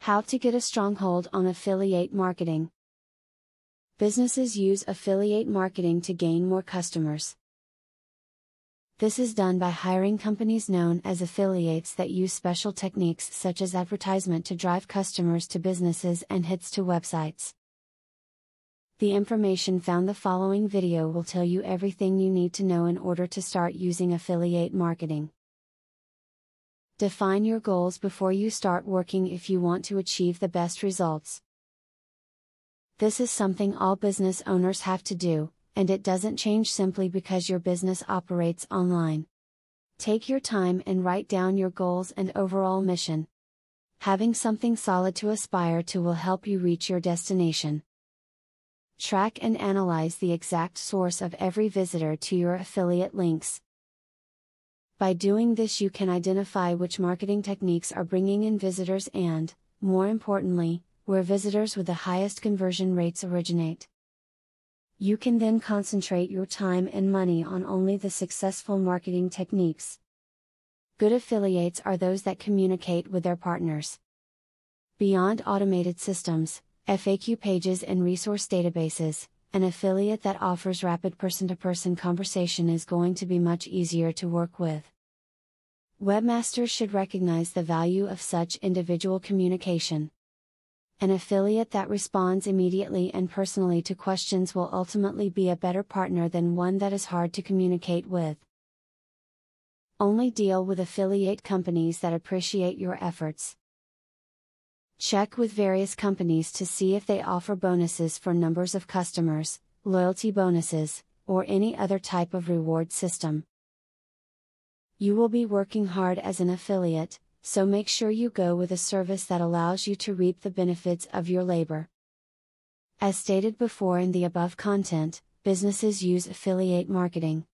How to get a stronghold on affiliate marketing. Businesses use affiliate marketing to gain more customers. This is done by hiring companies known as affiliates that use special techniques such as advertisement to drive customers to businesses and hits to websites. The information found the following video will tell you everything you need to know in order to start using affiliate marketing. Define your goals before you start working if you want to achieve the best results. This is something all business owners have to do, and it doesn't change simply because your business operates online. Take your time and write down your goals and overall mission. Having something solid to aspire to will help you reach your destination. Track and analyze the exact source of every visitor to your affiliate links. By doing this, you can identify which marketing techniques are bringing in visitors and, more importantly, where visitors with the highest conversion rates originate. You can then concentrate your time and money on only the successful marketing techniques. Good affiliates are those that communicate with their partners. Beyond automated systems, FAQ pages and resource databases, an affiliate that offers rapid person-to-person conversation is going to be much easier to work with. Webmasters should recognize the value of such individual communication. An affiliate that responds immediately and personally to questions will ultimately be a better partner than one that is hard to communicate with. Only deal with affiliate companies that appreciate your efforts. Check with various companies to see if they offer bonuses for numbers of customers, loyalty bonuses, or any other type of reward system. You will be working hard as an affiliate, so make sure you go with a service that allows you to reap the benefits of your labor. As stated before in the above content, businesses use affiliate marketing.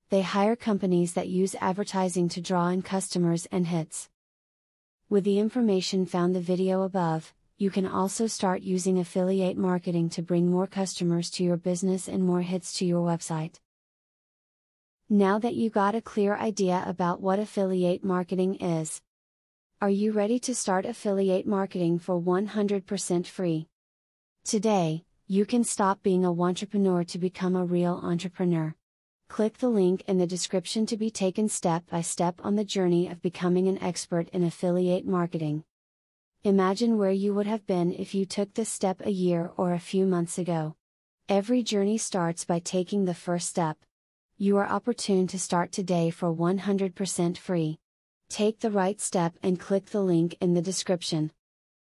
They hire companies that use advertising to draw in customers and hits. With the information found the video above, you can also start using affiliate marketing to bring more customers to your business and more hits to your website. Now that you got a clear idea about what affiliate marketing is, are you ready to start affiliate marketing for 100% free? Today, you can stop being a wantrepreneur to become a real entrepreneur. Click the link in the description to be taken step by step on the journey of becoming an expert in affiliate marketing. Imagine where you would have been if you took this step a year or a few months ago. Every journey starts by taking the first step. You are opportune to start today for 100% free. Take the right step and click the link in the description.